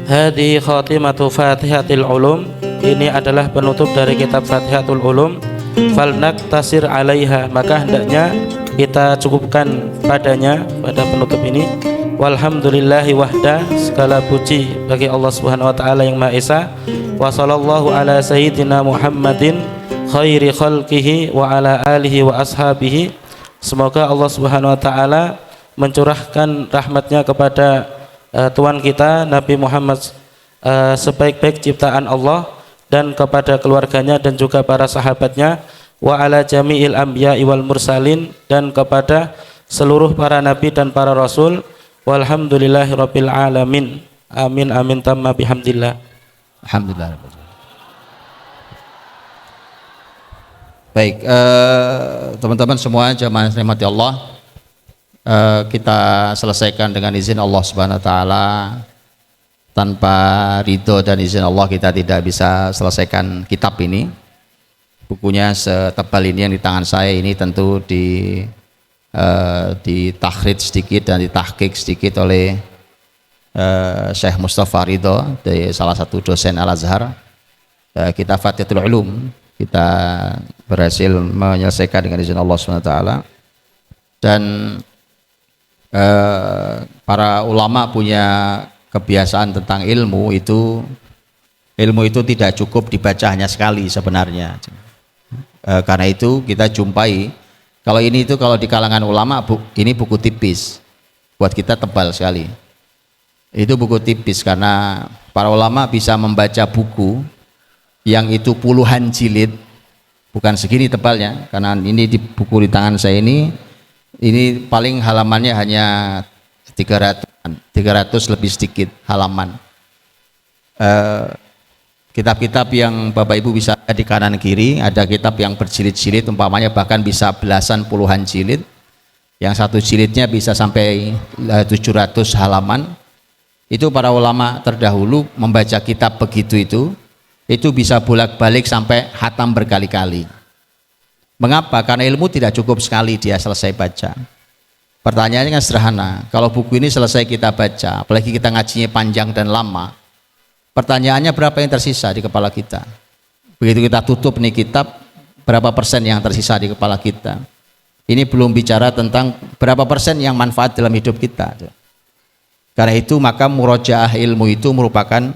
Hadi khatimatu Fatihatil Ulum. Ini adalah penutup dari kitab Fatihatul Ulum. Falnak tasir alaiha, maka hendaknya kita cukupkan padanya, pada penutup ini. Walhamdulillahi wahda, segala puji bagi Allah Subhanahu wa taala yang Maha Esa. Wa sallallahu ala sayyidina Muhammadin khairi khalqihi wa ala alihi wa ashabihi. Semoga Allah Subhanahu wa taala mencurahkan rahmatnya kepada Tuhan kita Nabi Muhammad, sebaik-baik ciptaan Allah, dan kepada keluarganya dan juga para sahabatnya, wa ala jami'il anbiya'i wal mursalin, dan kepada seluruh para nabi dan para rasul. Walhamdulillahi rabbil alamin. Amin amin tamma bihamdillah. Alhamdulillah. Baik, teman-teman semua jamaah rahmati Allah, kita selesaikan dengan izin Allah Subhanahu wa taala. Tanpa ridho dan izin Allah kita tidak bisa selesaikan kitab ini. Bukunya setebal ini yang di tangan saya ini tentu ditakhrij sedikit dan ditahqiq sedikit oleh Syekh Mustafa Ridho, dari salah satu dosen Al-Azhar. Kitab Fatihatul Ulum kita berhasil menyelesaikan dengan izin Allah Subhanahu wa taala. Dan para ulama punya kebiasaan tentang ilmu itu tidak cukup dibaca hanya sekali sebenarnya. Karena itu kita jumpai kalau ini itu kalau di kalangan ulama ini buku tipis, buat kita tebal sekali. Itu buku tipis karena para ulama bisa membaca buku yang itu puluhan jilid, bukan segini tebalnya. Karena ini di buku di tangan saya ini paling halamannya hanya 300 lebih sedikit halaman. Kitab-kitab yang Bapak Ibu bisa lihat di kanan kiri, ada kitab yang berjilid-jilid, umpamanya bahkan bisa belasan puluhan jilid, yang satu jilidnya bisa sampai 700 halaman. Itu para ulama terdahulu membaca kitab begitu itu bisa bolak-balik sampai khatam berkali-kali. Mengapa? Karena ilmu tidak cukup sekali dia selesai baca. Pertanyaannya kan sederhana, kalau buku ini selesai kita baca, apalagi kita ngajinya panjang dan lama, pertanyaannya berapa yang tersisa di kepala kita? Begitu kita tutup nih kitab, berapa persen yang tersisa di kepala kita? Ini belum bicara tentang berapa persen yang manfaat dalam hidup kita. Karena itu maka murojaah ilmu itu merupakan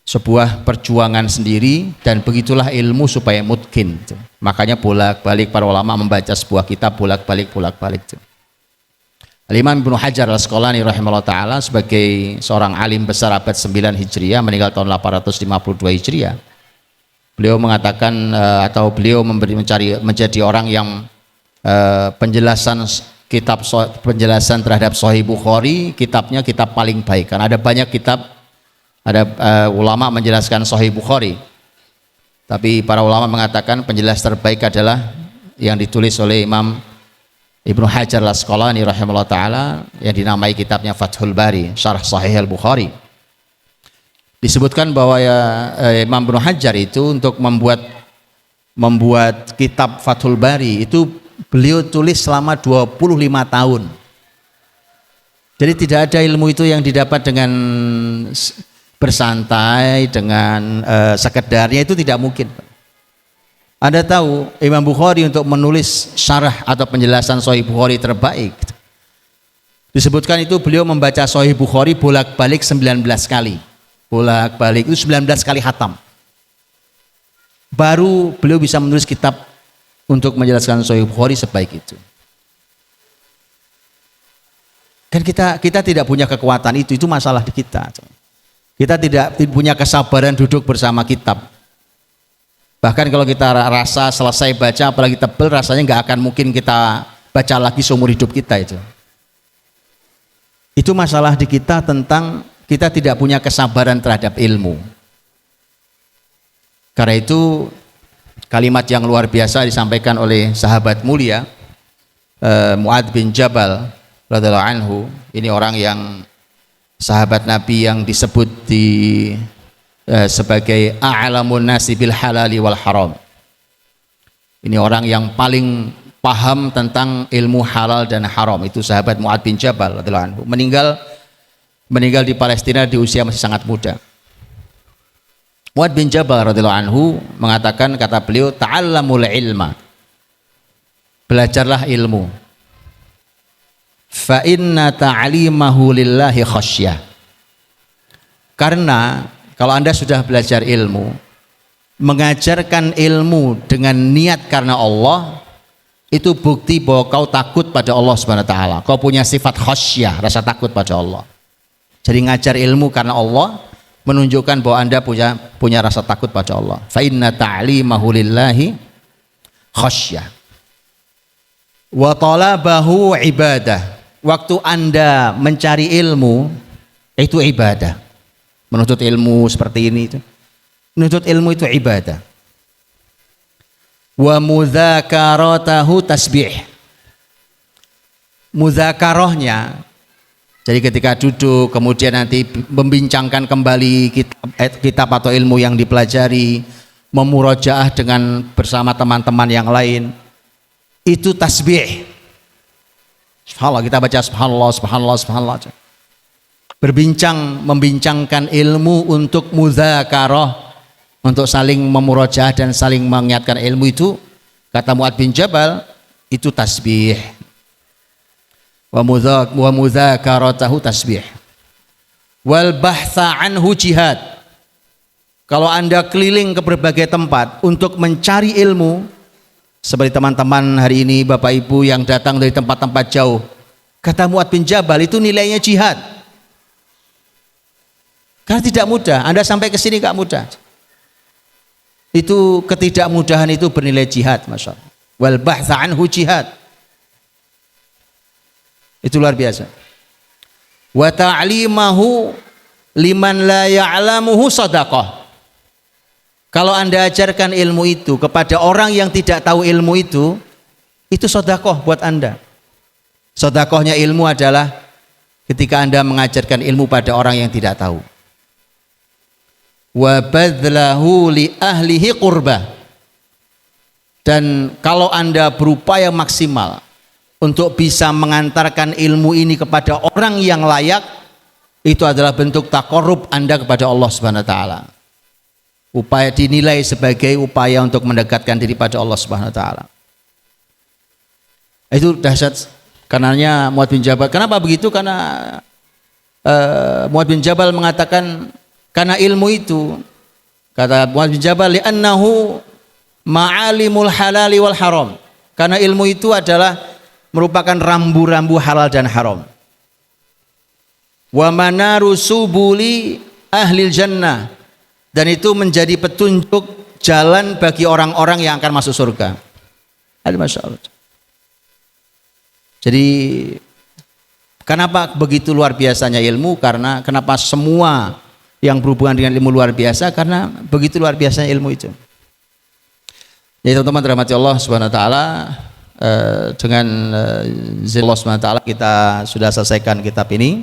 sebuah perjuangan sendiri, dan begitulah ilmu supaya mutkin. Makanya bolak-balik para ulama membaca sebuah kitab bolak-balik. Al-Imam Ibnu Hajar Al-Asqalani rahimahullah ta'ala sebagai seorang alim besar abad 9 Hijriah, meninggal tahun 852 Hijriah. Beliau mengatakan beliau menjadi orang yang penjelasan terhadap Sahih Bukhari, kitabnya kitab paling baik. Karena ada banyak kitab, ada ulama menjelaskan Sahih Bukhari, tapi para ulama mengatakan penjelas terbaik adalah yang ditulis oleh Imam Ibnu Hajar Al-Asqalani rahimahullah ta'ala, yang dinamai kitabnya Fathul Bari, Syarah Sahih Al-Bukhari. Disebutkan bahwa Imam Ibnu Hajar itu untuk membuat kitab Fathul Bari itu beliau tulis selama 25 tahun. Jadi tidak ada ilmu itu yang didapat dengan bersantai, dengan sekedarnya, itu tidak mungkin. Anda tahu Imam Bukhari untuk menulis syarah atau penjelasan Sahih Bukhari terbaik, disebutkan itu beliau membaca Sahih Bukhari bolak-balik 19 kali. Bolak-balik itu 19 kali khatam. Baru beliau bisa menulis kitab untuk menjelaskan Sahih Bukhari sebaik itu. Kan kita tidak punya kekuatan itu masalah di kita. Kita tidak punya kesabaran duduk bersama kitab. Bahkan kalau kita rasa selesai baca, apalagi tebel, rasanya nggak akan mungkin kita baca lagi seumur hidup kita itu. Itu masalah di kita tentang kita tidak punya kesabaran terhadap ilmu. Karena itu kalimat yang luar biasa disampaikan oleh sahabat mulia Mu'adz bin Jabal radhiyallahu anhu. Ini orang yang sahabat Nabi yang disebut sebagai a'lamun nasi bil halali wal haram. Ini orang yang paling paham tentang ilmu halal dan haram. Itu sahabat Mu'adz bin Jabal radhiyallahu anhu. Meninggal meninggal di Palestina di usia masih sangat muda. Mu'adz bin Jabal radhiyallahu anhu mengatakan, kata beliau, ta'allamul ilma, belajarlah ilmu, fa inna ta'limahu lillahi khasyah, karena kalau Anda sudah belajar ilmu, mengajarkan ilmu dengan niat karena Allah, itu bukti bahwa kau takut pada Allah Subhanahu wa taala. Kau punya sifat khasyah, rasa takut pada Allah. Jadi ngajar ilmu karena Allah menunjukkan bahwa Anda punya rasa takut pada Allah. Fa inna ta'limahu lillahi khasyah. Wa talabahu ibadah. Waktu Anda mencari ilmu itu ibadah. Menuntut ilmu seperti ini itu. Menuntut ilmu itu ibadah. Wa mudzakaratahu tasbih. Mudzakarahnya, jadi ketika duduk kemudian nanti membincangkan kembali kitab atau ilmu yang dipelajari, memurajaah dengan bersama teman-teman yang lain, itu tasbih. Subhanallah, kita baca subhanallah, subhanallah, subhanallah. Membincangkan ilmu untuk mudzakarah, untuk saling memurajaah dan saling mengingatkan ilmu itu, kata Mu'adz bin Jabal, itu tasbih. Wa mudzakaratahu tasbih. Wal bahtha anhu jihad. Kalau Anda keliling ke berbagai tempat untuk mencari ilmu, seperti teman-teman hari ini, Bapak Ibu yang datang dari tempat-tempat jauh, kata Mu'adz bin Jabal, itu nilainya jihad. Karena tidak mudah. Anda sampai ke sini gak mudah. Itu ketidakmudahan itu bernilai jihad, Masya Allah. Wal bahtha anhu jihad. Itu luar biasa. Wa ta'limahu liman la ya'lamuhu shadaqah. Kalau Anda ajarkan ilmu itu kepada orang yang tidak tahu ilmu itu sedekah buat Anda. Sedekahnya ilmu adalah ketika Anda mengajarkan ilmu pada orang yang tidak tahu. Wa badlahu li ahlihi qurbah. Dan kalau Anda berupaya maksimal untuk bisa mengantarkan ilmu ini kepada orang yang layak, itu adalah bentuk taqarrub Anda kepada Allah Subhanahu wa taala. Upaya dinilai sebagai upaya untuk mendekatkan diri pada Allah Subhanahu wa taala. Itu dahsyat. Karenanya Mu'adz bin Jabal, kenapa begitu? Karena Mu'adz bin Jabal mengatakan, karena ilmu itu, kata Mu'adz bin Jabal, li'annahu ma'alimul halali wal haram. Karena ilmu itu adalah merupakan rambu-rambu halal dan haram. Wa manaru subuli ahlil jannah, dan itu menjadi petunjuk jalan bagi orang-orang yang akan masuk surga. Masya Allah. Jadi kenapa begitu luar biasanya ilmu? Karena kenapa semua yang berhubungan dengan ilmu luar biasa? Karena begitu luar biasanya ilmu itu. Jadi teman-teman dirahmati Allah Subhanahu wa taala, dengan Allah Subhanahu wa taala kita sudah selesaikan kitab ini,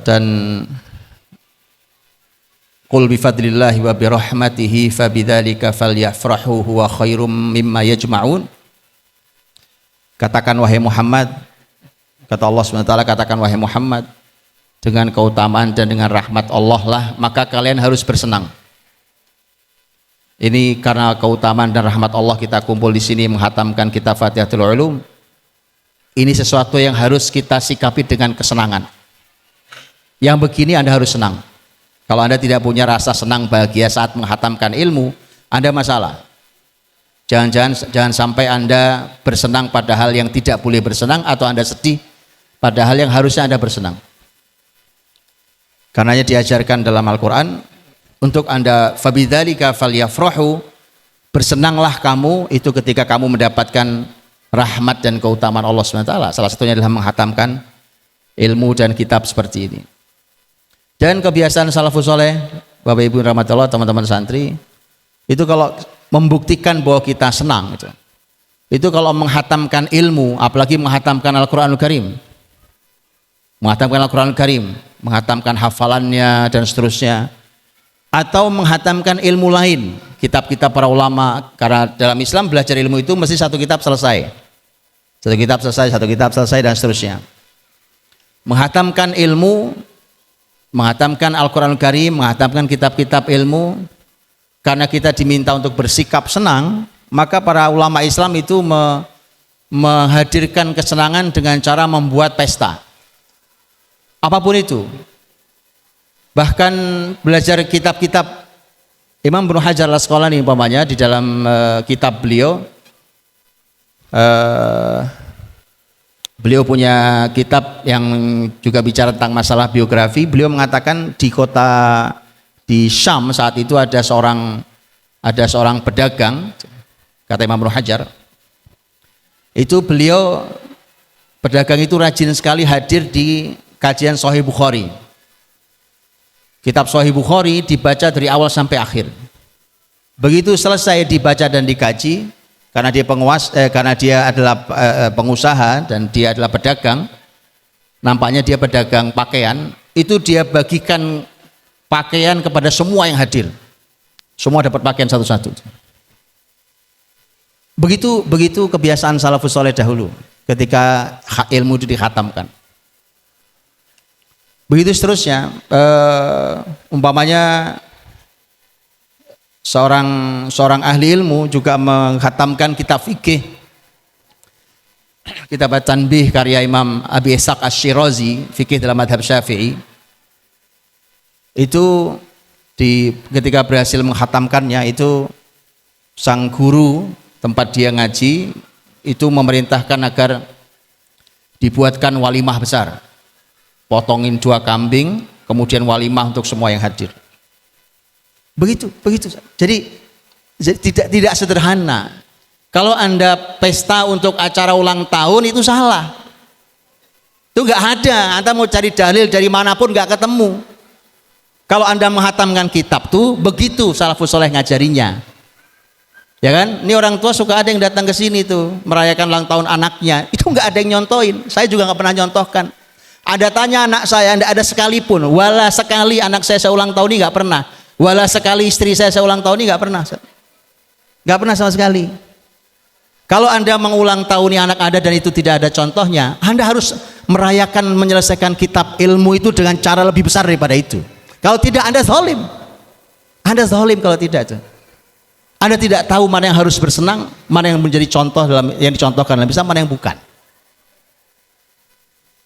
dan qul bi fadlillahi wa bi rahmatihi fabidzalika falyafrahu huwa khairum mimma yajma'un. Katakan wahai Muhammad, kata Allah Subhanahu wa taala, katakan wahai Muhammad, dengan keutamaan dan dengan rahmat Allah lah maka kalian harus bersenang. Ini karena keutamaan dan rahmat Allah kita kumpul di sini menghatamkan kitab Fatihatul Ulum. Ini sesuatu yang harus kita sikapi dengan kesenangan. Yang begini Anda harus senang. Kalau Anda tidak punya rasa senang bahagia saat menghatamkan ilmu, Anda masalah. Jangan sampai Anda bersenang pada hal yang tidak boleh bersenang, atau Anda sedih pada hal yang harusnya Anda bersenang. Karenanya diajarkan dalam Al-Quran untuk Anda, fabidzalika falyafrahu, bersenanglah kamu itu ketika kamu mendapatkan rahmat dan keutamaan Allah SWT. Salah satunya adalah menghatamkan ilmu dan kitab seperti ini. Dan kebiasaan salafus soleh, Bapak Ibu rahmatullah, teman-teman santri, itu kalau membuktikan bahwa kita senang, itu kalau menghatamkan ilmu, apalagi menghatamkan Al-Quranul Karim, menghatamkan Al-Quranul Karim, menghatamkan hafalannya dan seterusnya, atau menghatamkan ilmu lain, kitab-kitab para ulama. Karena dalam Islam belajar ilmu itu mesti satu kitab selesai, satu kitab selesai dan seterusnya. menghatamkan ilmu, menghatamkan Al-Quranul Karim, menghatamkan kitab-kitab ilmu. Karena kita diminta untuk bersikap senang, maka para ulama Islam itu menghadirkan kesenangan dengan cara membuat pesta. Apapun itu. Bahkan belajar kitab-kitab Imam Ibnu Hajar Al-Asqalani umpamanya di dalam kitab beliau, beliau punya kitab yang juga bicara tentang masalah biografi. Beliau mengatakan di Syam saat itu ada seorang pedagang, kata Imam Ibnu Hajar, itu beliau pedagang itu rajin sekali hadir di kajian Sahih Bukhari. Kitab Sahih Bukhari dibaca dari awal sampai akhir. Begitu selesai dibaca dan dikaji, karena dia adalah pengusaha dan dia adalah pedagang, nampaknya dia pedagang pakaian, itu dia bagikan pakaian kepada semua yang hadir. Semua dapat pakaian satu-satu. Begitu kebiasaan salafus saleh dahulu ketika ilmu itu dikhatamkan. Begitu seterusnya, umpamanya seorang ahli ilmu juga menghatamkan kitab fikih, kitab At-Tanbih karya Imam Abi Ishaq Asy-Syirazi, fikih dalam madhab Syafi'i. Itu ketika berhasil menghatamkannya, itu sang guru tempat dia ngaji itu memerintahkan agar dibuatkan walimah besar, potongin 2 kambing, kemudian walimah untuk semua yang hadir. Begitu. Jadi tidak sederhana. Kalau Anda pesta untuk acara ulang tahun itu salah. Itu nggak ada. Anda mau cari dalil dari manapun nggak ketemu. Kalau Anda menghatamkan kitab tuh begitu salafus saleh ngajarinya. Ya kan? Ini orang tua suka ada yang datang ke sini tuh merayakan ulang tahun anaknya. Itu nggak ada yang nyontoin. Saya juga nggak pernah nyontohkan. Ada tanya anak saya, tidak ada sekalipun. Wala sekali anak saya ulang tahun ini nggak pernah. Wala sekali istri saya ulang tahun ini nggak pernah. Nggak pernah sama sekali. Kalau Anda mengulang tahun anak Anda dan itu tidak ada contohnya, Anda harus merayakan menyelesaikan kitab ilmu itu dengan cara lebih besar daripada itu. Kalau tidak, Anda zalim. Anda zalim kalau tidak itu. Anda tidak tahu mana yang harus bersenang, mana yang menjadi contoh yang dicontohkan dalam Islam, mana yang bukan.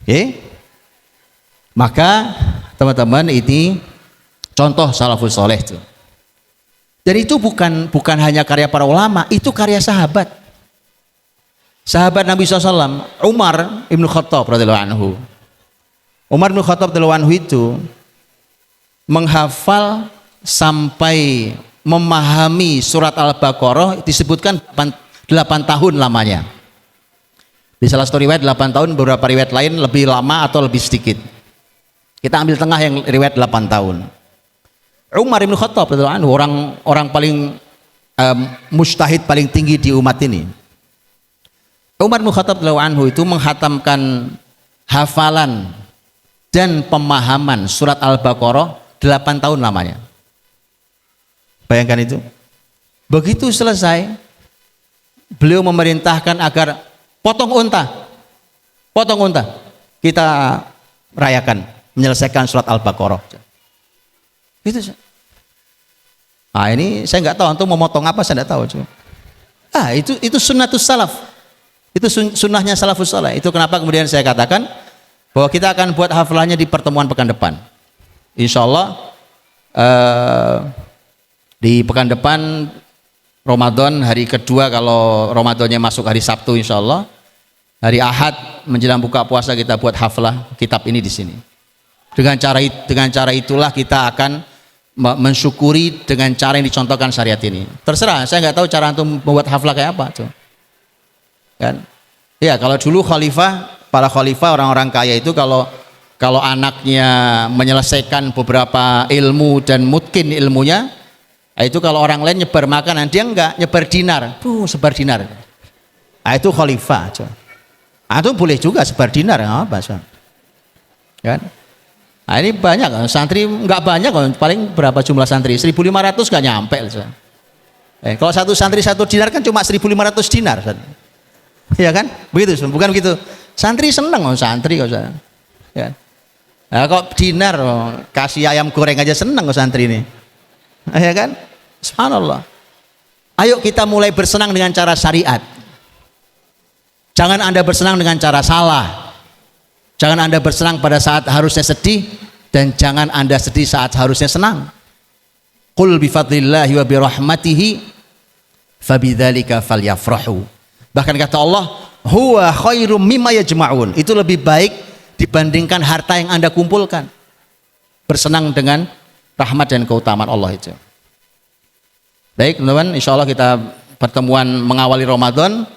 Oke? Maka teman-teman, ini contoh salafus saleh itu. Dan itu bukan hanya karya para ulama, itu karya sahabat. Sahabat Nabi SAW, Umar ibn Khattab radhiyallahu anhu. Umar ibn Khattab radhiyallahu anhu itu menghafal sampai memahami surat Al-Baqarah, disebutkan 8 tahun lamanya. Di salah satu riwayat 8 tahun, beberapa riwayat lain lebih lama atau lebih sedikit. Kita ambil tengah yang riwayat 8 tahun. Umar bin Khattab orang paling mujtahid paling tinggi di umat ini. Umar bin Khattab itu menghatamkan hafalan dan pemahaman surat Al-Baqarah 8 tahun lamanya. Bayangkan itu. Begitu selesai, beliau memerintahkan agar potong unta, kita rayakan menyelesaikan surat Al-Baqarah. Itu. Nah, ini saya nggak tahu antum mau motong apa, saya nggak tahu. Itu sunnatus salaf. Itu sunnahnya salafus saleh. Itu kenapa kemudian saya katakan bahwa kita akan buat hafalannya di pertemuan pekan depan. Insya Allah di pekan depan Ramadan hari kedua, kalau Ramadannya masuk hari Sabtu, insya Allah hari Ahad menjelang buka puasa kita buat haflah kitab ini di sini. Dengan cara itulah kita akan mensyukuri dengan cara yang dicontohkan syariat ini. Terserah, saya nggak tahu cara untuk membuat haflah kayak apa, kan? Ya, kalau dulu para khalifah orang-orang kaya itu kalau anaknya menyelesaikan beberapa ilmu dan mungkin ilmunya, itu kalau orang lain nyebar makanan, dia enggak, nyebar dinar, sebar dinar. Itu khalifah. Itu boleh juga sebar dinar, apa, kan? Nah, ini banyak santri, enggak banyak, paling berapa jumlah santri? 1.500 enggak nyampe. Kalau satu santri 1 dinar kan cuma 1.500 dinar. Ya kan? Begitu, bukan begitu. Santri seneng santri Ya. Nah, kok dinar kasih ayam goreng aja senang kok santri ini. Ya kan? Subhanallah. Ayo kita mulai bersenang dengan cara syariat. Jangan Anda bersenang dengan cara salah. Jangan Anda bersenang pada saat harusnya sedih, dan jangan Anda sedih saat harusnya senang. Qul bi fadlillahi wa bi rahmatihi fabidzalika falyafrahu. Bahkan kata Allah, huwa khairum mimma yajma'un. Itu lebih baik dibandingkan harta yang Anda kumpulkan. Bersenang dengan rahmat dan keutamaan Allah itu. Baik teman-teman, insya Allah kita pertemuan mengawali Ramadan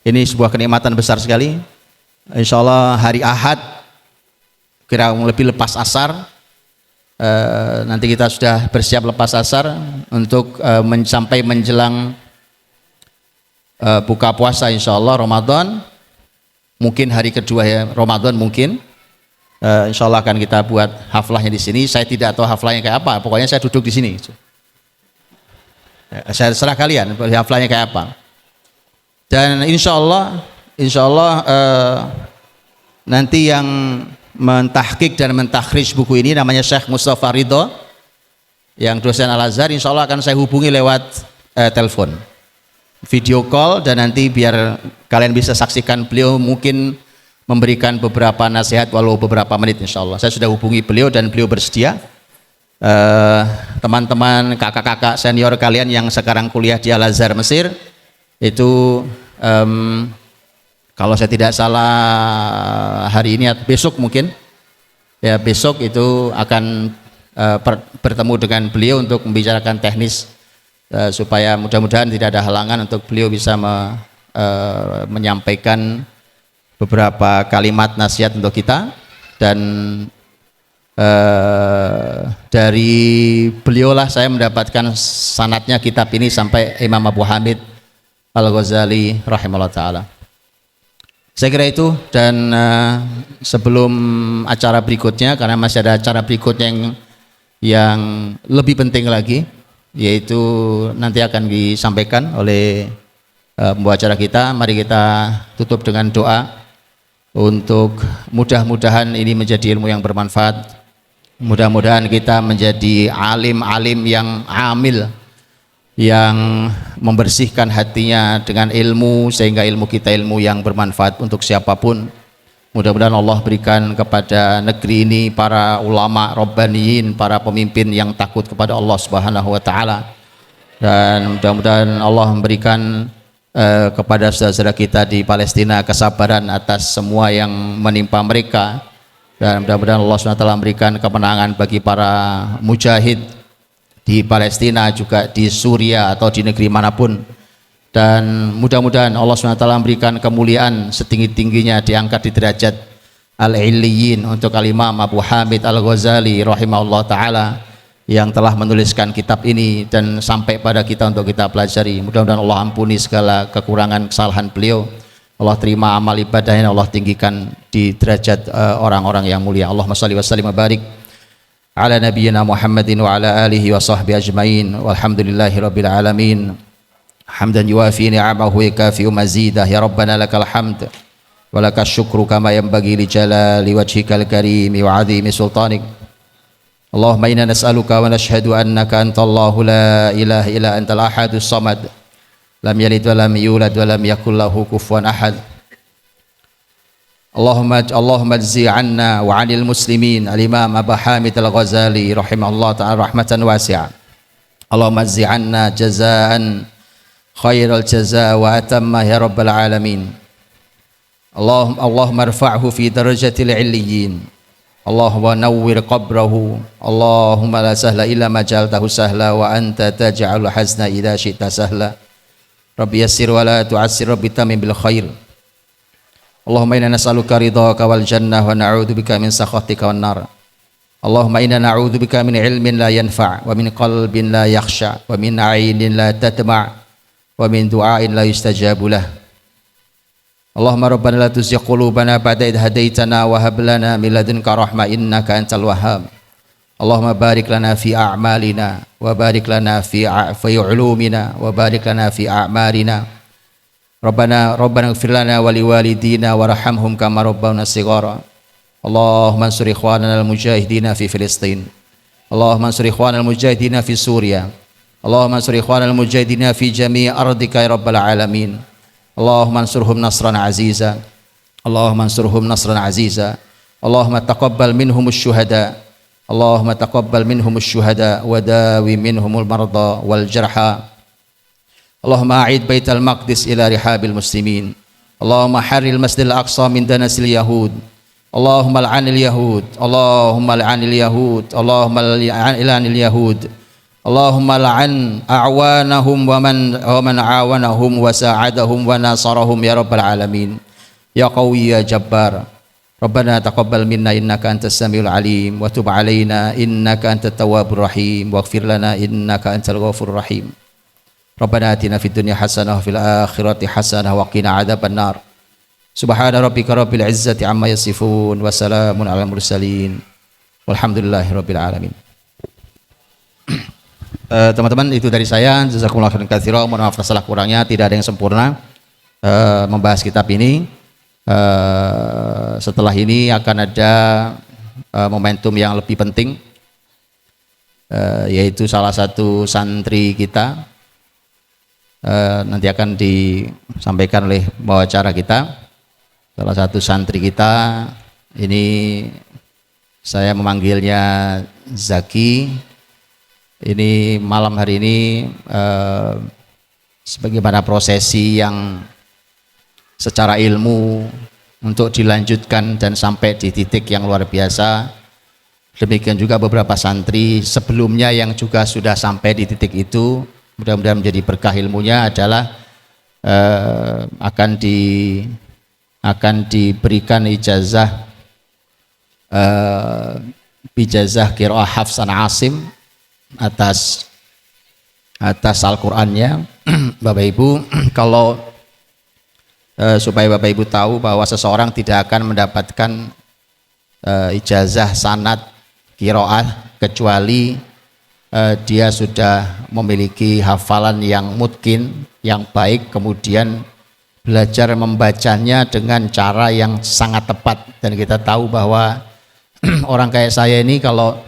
ini sebuah kenikmatan besar sekali. Insya Allah hari Ahad kira lebih lepas asar, nanti kita sudah bersiap lepas asar untuk sampai menjelang buka puasa insya Allah Ramadan. Mungkin hari kedua ya Ramadan mungkin. Insya Allah akan kita buat haflahnya di sini. Saya tidak tahu haflahnya kayak apa. Pokoknya saya duduk di sini. Saya serah kalian haflahnya kayak apa. Dan insya Allah nanti yang mentahqiq dan mentakhrij buku ini namanya Syekh Mustafa Ridho, yang dosen Al-Azhar. Insya Allah akan saya hubungi lewat telepon, video call, dan nanti biar kalian bisa saksikan beliau mungkin memberikan beberapa nasihat walau beberapa menit. Insya Allah saya sudah hubungi beliau dan beliau bersedia. Teman-teman kakak-kakak senior kalian yang sekarang kuliah di Al-Azhar Mesir itu kalau saya tidak salah hari ini atau besok mungkin ya, besok itu akan bertemu dengan beliau untuk membicarakan teknis supaya mudah-mudahan tidak ada halangan untuk beliau bisa menyampaikan beberapa kalimat nasihat untuk kita. Dan dari beliaulah saya mendapatkan sanadnya kitab ini sampai Imam Abu Hamid Al-Ghazali rahimahullah ta'ala. Saya kira itu. Dan sebelum acara berikutnya, karena masih ada acara berikutnya yang lebih penting lagi, yaitu nanti akan disampaikan oleh pembawa acara kita, mari kita tutup dengan doa untuk mudah-mudahan ini menjadi ilmu yang bermanfaat. Mudah-mudahan kita menjadi alim-alim yang amil, yang membersihkan hatinya dengan ilmu, sehingga ilmu kita ilmu yang bermanfaat untuk siapapun. Mudah-mudahan Allah berikan kepada negeri ini para ulama rabbaniyin, para pemimpin yang takut kepada Allah Subhanahu wa taala. Dan mudah-mudahan Allah memberikan kepada saudara-saudara kita di Palestina kesabaran atas semua yang menimpa mereka. Dan mudah-mudahan Allah SWT memberikan kemenangan bagi para mujahid di Palestina, juga di Suria atau di negeri manapun. Dan mudah-mudahan Allah SWT memberikan kemuliaan setinggi-tingginya, diangkat di derajat al-illiyin untuk Al-Imam Abu Hamid Al-Ghazali rahimahullah ta'ala, yang telah menuliskan kitab ini dan sampai pada kita untuk kita pelajari. Mudah-mudahan Allah ampuni segala kekurangan kesalahan beliau. Allah terima amal ibadahnya, Allah tinggikan di derajat orang-orang yang mulia. Allahumma shalli wa sallim wa barik ala nabiyyina Muhammadin wa ala alihi wa sahbihi ajmain. Walhamdulillahi rabbil alamin. Hamdan yuwafi ni'amahu wa yukafi'u mazidah. Ya Rabbana lakal hamd wa lakas syukru kama yanbaghi li jalali wajhikal karimi wa 'azimi sultanik. Allahumma inna nas'aluka wa nashhadu annaka antallahu la ilaha illa antal ahadus samad lam yalid wa lam yulad wa lam yakul lahu kufuwan ahad. Allahumma ajzi 'anna wa 'anil muslimin al-Imam Abu Hamid Al-Ghazali rahimahullah ta'ala rahmatan wasi'ah. Allahumma ajzi 'anna jazaan khairal jazaa wa atamma ya rabbal alamin. Allahumma irfa'hu fi darajatil 'illiyyin. Allahumma nawwir qabrahu. Allahumma la sahla illa ma ja'altahu sahla wa anta taj'alul hazna idza syi'ta sahla. Rabbi yassir wa la tu'assir, Rabbi tamim bil khair. Allahumma inna nas'aluka ridhaka wal jannah wa na'udzubika min sakhatika wan nar. Allahumma inna na'udzubika min ilmin la yanfa' wa min qalbin la yakhsha wa min 'ainin la tatma' wa min du'ain la yustajabu lah. Allahumma rabbana la tuzigh qulubana ba'da idh hadaitana wa hab lana min ladunka rahmah innaka antal wahhab. Allahumma barik lana fi a'malina wa barik lana fi ulumina wa barik lana fi a'marina. Rabbana ighfir lana wa liwalidina warhamhum kama rabbawna shighara. Allahumma ansur ikhwanana al-mujahidina fi Filistin, Allahumma ansur ikhwanana al-mujahidina fi Suria, Allahumma ansur ikhwanana al-mujahidina fi jami' ardika ya rabbal alamin. Allahumma ansurhum nasran aziza, Allahumma ansurhum nasran aziza, Allahumma taqabbal minhum asy-syuhada, Allahumma taqabbal minhum asy-syuhada wa dawi minhumul marda wal jarha. Allahumma a'id baital maqdis ila rihabil muslimin, Allahumma harril masjidil aqsa min danasil yahud, Allahumma al'anil yahud, Allahumma al'anil yahud, Allahumma al'anil yahud, Allahumma al'an a'wanahum wa man awanahum wa sa'adahum wa nasarahum ya rabbal alamin. Ya qawi ya jabbar, Rabbana taqabbal minna innaka antas samiul alim wa tub alaina innaka antat tawwabur rahim waghfir lana innaka antal ghafurur rahim. Rabbana atina fid dunya hasanah wa fil akhirati hasanah wa qina adzabannar. Subhana rabbika rabbil izzati amma yasifun wa salamun alal mursalin walhamdulillahi rabbil alamin. Teman-teman, itu dari saya. Jazakumullah khairan katsiran. Mohon maaf salah kurangnya, tidak ada yang sempurna membahas kitab ini. Setelah ini akan ada momentum yang lebih penting, yaitu salah satu santri kita nanti akan disampaikan oleh pembicara kita. Salah satu santri kita ini, saya memanggilnya Zaki. Ini malam hari ini sebagaimana prosesi yang secara ilmu untuk dilanjutkan dan sampai di titik yang luar biasa. Demikian juga beberapa santri sebelumnya yang juga sudah sampai di titik itu, mudah-mudahan menjadi berkah ilmunya adalah akan diberikan ijazah qiraah Hafs an Asim atas Al-Qur'annya. Bapak Ibu, kalau supaya Bapak Ibu tahu bahwa seseorang tidak akan mendapatkan ijazah sanad qiraah kecuali dia sudah memiliki hafalan yang mutqin, yang baik, kemudian belajar membacanya dengan cara yang sangat tepat. Dan kita tahu bahwa orang kayak saya ini, kalau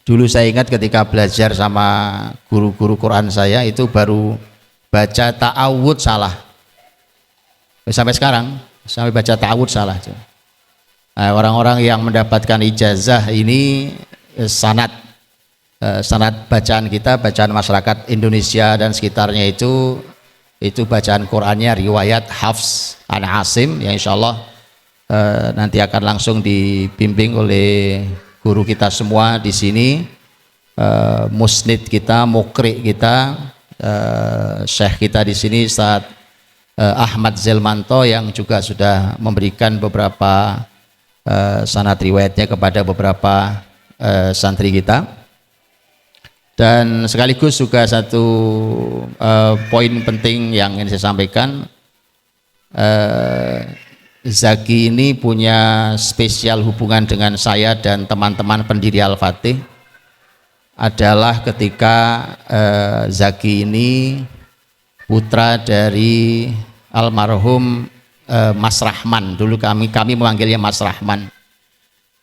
dulu saya ingat ketika belajar sama guru-guru Quran saya, itu baru baca ta'awud salah. Sampai sekarang, sampai baca ta'awud salah. Nah, orang-orang yang mendapatkan ijazah ini sanad bacaan kita, bacaan masyarakat Indonesia dan sekitarnya itu bacaan Qur'annya riwayat Hafs an Asim, yang insya Allah nanti akan langsung dibimbing oleh guru kita semua di sini, musnid kita, mukri kita, syekh kita di sini Ustaz Ahmad Zelmanto, yang juga sudah memberikan beberapa sanad riwayatnya kepada beberapa santri kita. Dan sekaligus juga satu poin penting yang ingin saya sampaikan, Zaki ini punya spesial hubungan dengan saya dan teman-teman pendiri Al-Fatih, adalah ketika Zaki ini putra dari almarhum Mas Rahman. Dulu kami memanggilnya Mas Rahman.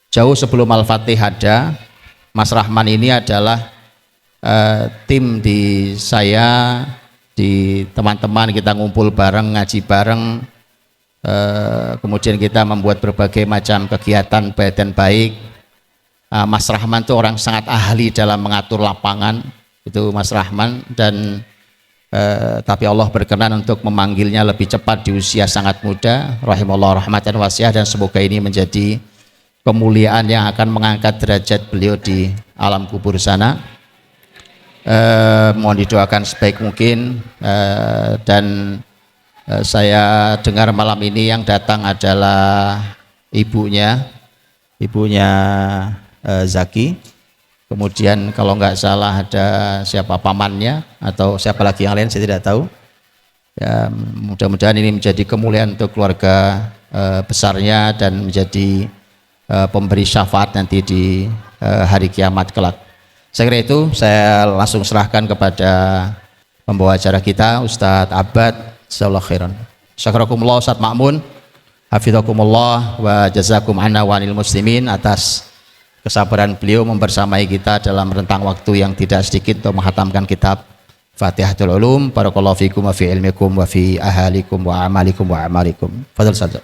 Jauh sebelum Al-Fatih ada, Mas Rahman ini adalah tim di saya, di teman-teman kita ngumpul bareng, ngaji bareng, kemudian kita membuat berbagai macam kegiatan baik dan baik. Mas Rahman itu orang sangat ahli dalam mengatur lapangan, itu Mas Rahman. Dan tapi Allah berkenan untuk memanggilnya lebih cepat di usia sangat muda, rahimahullah rahmatan wasiah, dan semoga ini menjadi kemuliaan yang akan mengangkat derajat beliau di alam kubur sana. Mohon didoakan sebaik mungkin. Dan saya dengar malam ini yang datang adalah ibunya Zaki, kemudian kalau nggak salah ada siapa, pamannya atau siapa lagi yang lain, saya tidak tahu ya. Mudah-mudahan ini menjadi kemuliaan untuk keluarga besarnya dan menjadi pemberi syafaat nanti di hari kiamat kelak. Saya kira itu, saya langsung serahkan kepada pembawa acara kita, Ustadz Abbad. Jazakallahu khairan. Syakarakumullah Ustadz Ma'mun. Hafizakumullah wa jazakum anna wa anil muslimin atas kesabaran beliau membersamai kita dalam rentang waktu yang tidak sedikit untuk menghatamkan kitab Fatihatul Ulum. Barakallahu fikum wa fi ilmikum wa fi ahalikum wa amalikum wa amalikum. Fadhal saja.